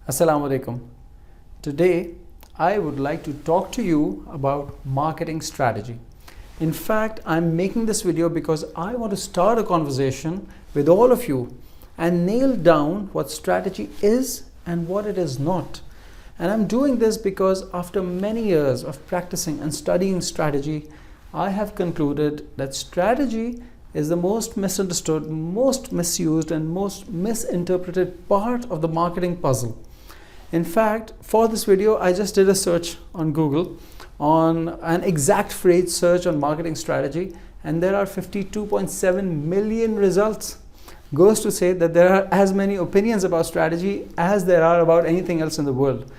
Assalamu alaikum. Today, I would like to talk to you about marketing strategy. In fact, I'm making this video because I want to start a conversation with all of you and nail down what strategy is and what it is not. And I'm doing this because after many years of practicing and studying strategy, I have concluded that strategy is the most misunderstood, most misused, and most misinterpreted part of the marketing puzzle. In fact, for this video, I just did a search on Google on an exact phrase search on marketing strategy, and there are 52.7 million results. Goes to say that there are as many opinions about strategy as there are about anything else in the world.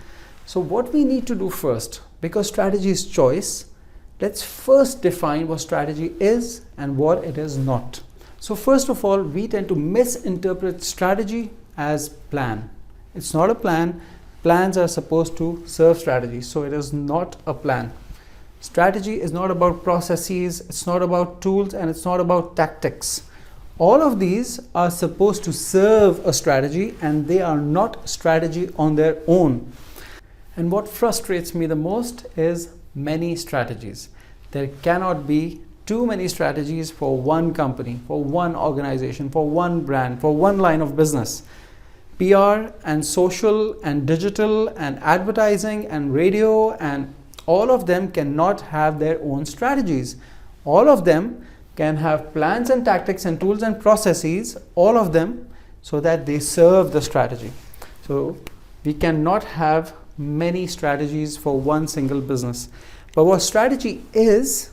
So what we need to do first, because strategy is choice, let's first define what strategy is and what it is not. So first of all, we tend to misinterpret strategy as plan. It's not a plan. Plans are supposed to serve strategy, so it is not a plan. Strategy is not about processes, it's not about tools, and it's not about tactics. All of these are supposed to serve a strategy, and they are not strategy on their own. And what frustrates me the most is many strategies. There cannot be too many strategies for one company, for one organization, for one brand, for one line of business. PR and social and digital and advertising and radio and all of them cannot have their own strategies. All of them can have plans and tactics and tools and processes, all of them, so that they serve the strategy. So we cannot have many strategies for one single business. But what strategy is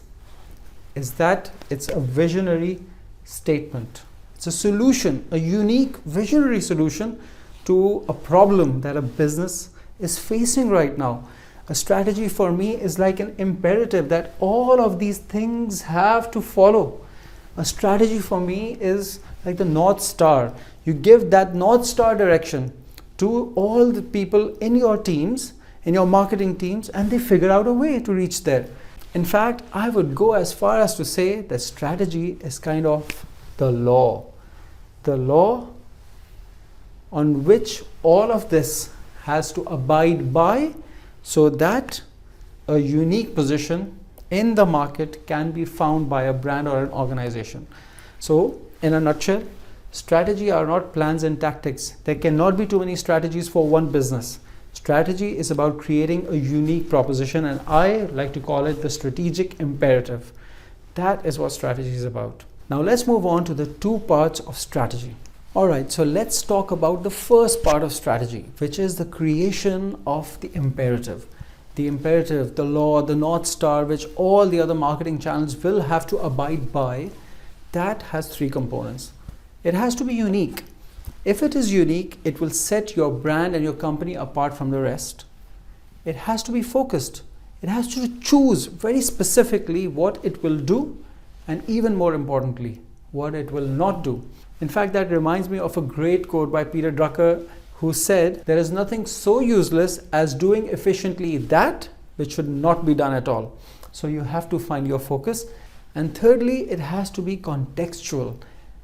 that it's a visionary statement. It's a solution, a unique visionary solution to a problem that a business is facing right now. A strategy for me is like an imperative that all of these things have to follow. A strategy for me is like the North Star. You give that North Star direction to all the people in your teams, in your marketing teams, and they figure out a way to reach there. In fact, I would go as far as to say that strategy is kind of the law. The law on which all of this has to abide by, so that a unique position in the market can be found by a brand or an organization. So in a nutshell, strategy are not plans and tactics. There cannot be too many strategies for one business. Strategy is about creating a unique proposition, and I like to call it the strategic imperative. That is what strategy is about. Now let's move on to the two parts of strategy. Alright, so let's talk about the first part of strategy, which is the creation of the imperative. The imperative, the law, the North Star, which all the other marketing channels will have to abide by, that has three components. It has to be unique. If it is unique, it will set your brand and your company apart from the rest. It has to be focused. It has to choose very specifically what it will do, and even more importantly, what it will not do. In fact, that reminds me of a great quote by Peter Drucker, who said, "There is nothing so useless as doing efficiently that which should not be done at all." So you have to find your focus. And thirdly, it has to be contextual.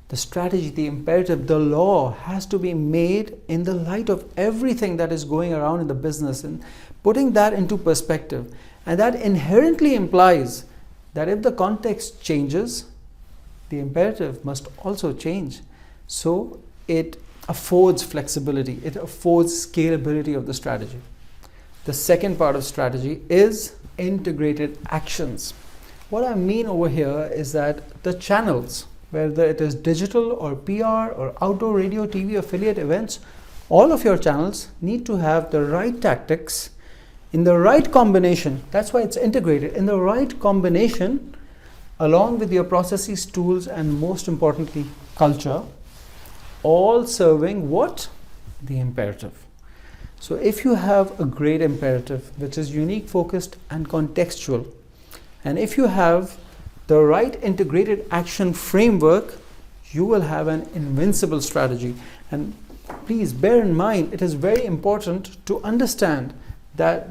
The strategy, the imperative, the law has to be made in the light of everything that is going around in the business and putting that into perspective. And that inherently implies that if the context changes, the imperative must also change. So it affords flexibility, it affords scalability of the strategy. The second part of strategy is integrated actions. What I mean over here is that the channels, whether it is digital or PR or outdoor radio, TV, affiliate events, all of your channels need to have the right tactics in the right combination. That's why it's integrated in the right combination, along with your processes, tools, and most importantly, culture, all serving what? The imperative. So if you have a great imperative, which is unique, focused, and contextual, and if you have the right integrated action framework, you will have an invincible strategy. And please bear in mind, it is very important to understand that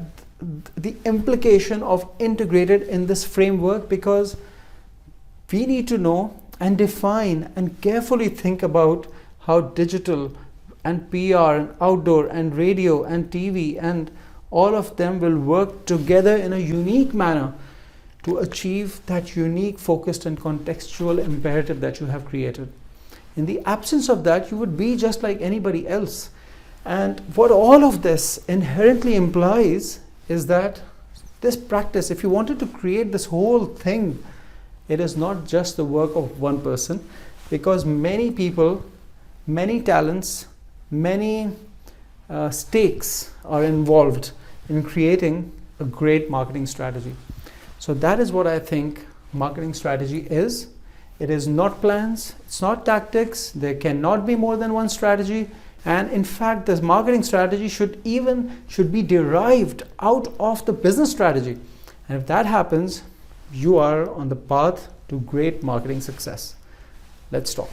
the implication of integrated in this framework, because we need to know and define and carefully think about how digital and PR and outdoor and radio and TV, and all of them will work together in a unique manner to achieve that unique, focused and contextual imperative that you have created. In the absence of that, you would be just like anybody else. And what all of this inherently implies is that this practice, if you wanted to create this whole thing, it is not just the work of one person, because many people, many talents, many stakes are involved in creating a great marketing strategy. So that is what I think marketing strategy is. It is not plans, it's not tactics, there cannot be more than one strategy. And in fact, this marketing strategy should be derived out of the business strategy. And if that happens, you are on the path to great marketing success. Let's talk.